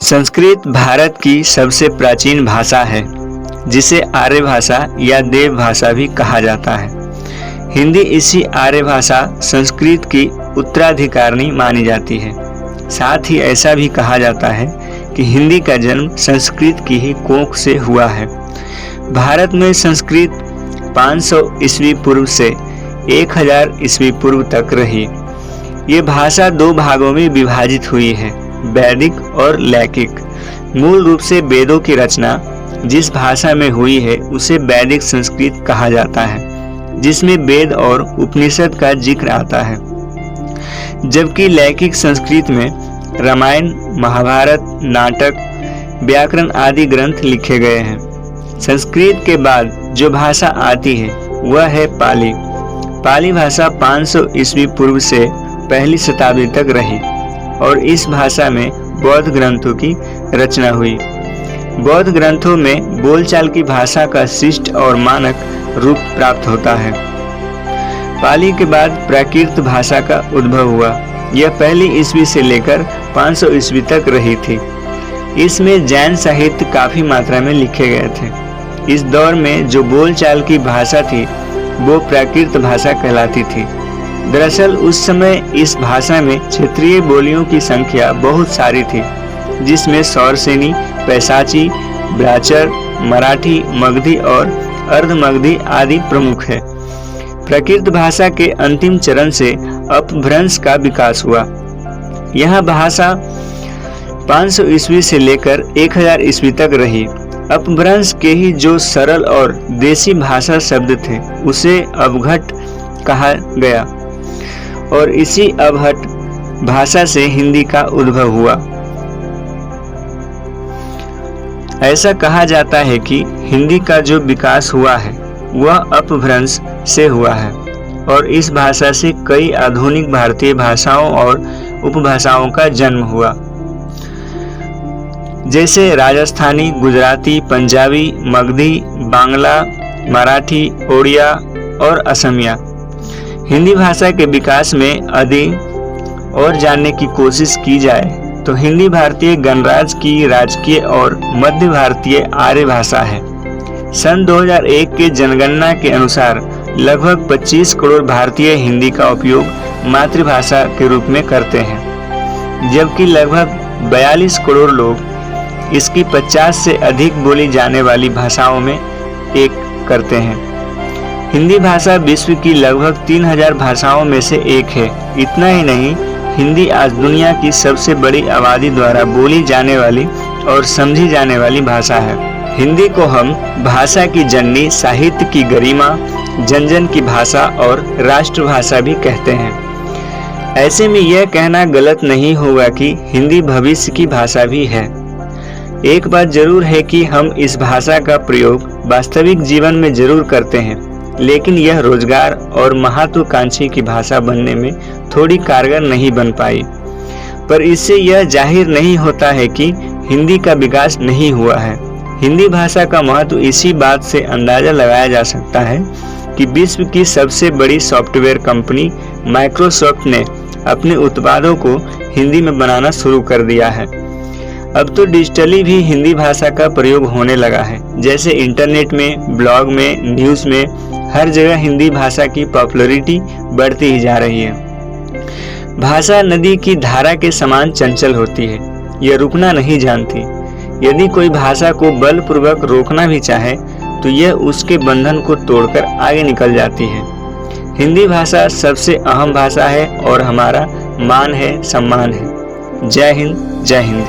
संस्कृत भारत की सबसे प्राचीन भाषा है, जिसे आर्य भाषा या देव भाषा भी कहा जाता है। हिंदी इसी आर्य भाषा संस्कृत की उत्तराधिकारिणी मानी जाती है। साथ ही ऐसा भी कहा जाता है कि हिंदी का जन्म संस्कृत की ही कोख से हुआ है। भारत में संस्कृत 500 ईस्वी पूर्व से 1000 ईस्वी पूर्व तक रही। ये भाषा दो भागों में विभाजित हुई है, वैदिक और लौकिक। मूल रूप से वेदों की रचना जिस भाषा में हुई है उसे वैदिक संस्कृत कहा जाता है, जिसमें वेद और उपनिषद का जिक्र आता है। जबकि लौकिक संस्कृत में रामायण, महाभारत, नाटक, व्याकरण आदि ग्रंथ लिखे गए हैं। संस्कृत के बाद जो भाषा आती है वह है पाली। पाली भाषा 500 ईस्वी पूर्व से पहली शताब्दी तक रही और इस भाषा में बौद्ध ग्रंथों की रचना हुई। बौद्ध ग्रंथों में बोलचाल की भाषा का शिष्ट और मानक रूप प्राप्त होता है। पाली के बाद प्राकृत भाषा का उद्भव हुआ। यह पहली ईस्वी से लेकर 500 ईस्वी तक रही थी। इसमें जैन साहित्य काफी मात्रा में लिखे गए थे। इस दौर में जो बोलचाल की भाषा थी वो प्राकृत भाषा कहलाती थी। दरअसल उस समय इस भाषा में क्षेत्रीय बोलियों की संख्या बहुत सारी थी, जिसमें सौरसेनी, पैशाची, ब्राचर, मराठी, मगधी और अर्धमगधी आदि प्रमुख है। प्राकृत भाषा के अंतिम चरण से अपभ्रंश का विकास हुआ। यह भाषा 500 ईस्वी से लेकर 1000 ईस्वी तक रही। अपभ्रंश के ही जो सरल और देसी भाषा शब्द थे उसे अवघट कहा गया और इसी अवघट भाषा से हिंदी का उद्भव हुआ। ऐसा कहा जाता है कि हिंदी का जो विकास हुआ है वह अपभ्रंश से हुआ है और इस भाषा से कई आधुनिक भारतीय भाषाओं और उपभाषाओं का जन्म हुआ, जैसे राजस्थानी, गुजराती, पंजाबी, मगधी, बांग्ला, मराठी, ओडिया और असमिया। हिंदी भाषा के विकास में यदि और जानने की कोशिश की जाए तो हिंदी भारतीय गणराज्य की राजकीय और मध्य भारतीय आर्य भाषा है। सन 2001 के जनगणना के अनुसार लगभग 25 करोड़ भारतीय हिंदी का उपयोग मातृभाषा के रूप में करते हैं, जबकि लगभग 42 करोड़ लोग इसकी 50 से अधिक बोली जाने वाली भाषाओं में एक करते हैं। हिंदी भाषा विश्व की लगभग 3000 भाषाओं में से एक है। इतना ही नहीं, हिंदी आज दुनिया की सबसे बड़ी आबादी द्वारा बोली जाने वाली और समझी जाने वाली भाषा है। हिंदी को हम भाषा की जननी, साहित्य की गरिमा, जन जन की भाषा और राष्ट्रभाषा भी कहते हैं। ऐसे में यह कहना गलत नहीं होगा कि हिंदी भविष्य की भाषा भी है। एक बात जरूर है कि हम इस भाषा का प्रयोग वास्तविक जीवन में जरूर करते हैं, लेकिन यह रोजगार और महत्वाकांक्षी की भाषा बनने में थोड़ी कारगर नहीं बन पाई। पर इससे यह जाहिर नहीं होता है कि हिंदी का विकास नहीं हुआ है। हिंदी भाषा का महत्व इसी बात से अंदाजा लगाया जा सकता है कि विश्व की सबसे बड़ी सॉफ्टवेयर कंपनी माइक्रोसॉफ्ट ने अपने उत्पादों को हिंदी में बनाना शुरू कर दिया है। अब तो डिजिटली भी हिंदी भाषा का प्रयोग होने लगा है, जैसे इंटरनेट में, ब्लॉग में, न्यूज़ में, हर जगह हिंदी भाषा की पॉपुलैरिटी बढ़ती ही जा रही है। भाषा नदी की धारा के समान चंचल होती है, यह रुकना नहीं जानती। यदि कोई भाषा को बलपूर्वक रोकना भी चाहे तो यह उसके बंधन को तोड़कर आगे निकल जाती है। हिंदी भाषा सबसे अहम भाषा है और हमारा मान है, सम्मान है। जय हिंद, जय हिंद।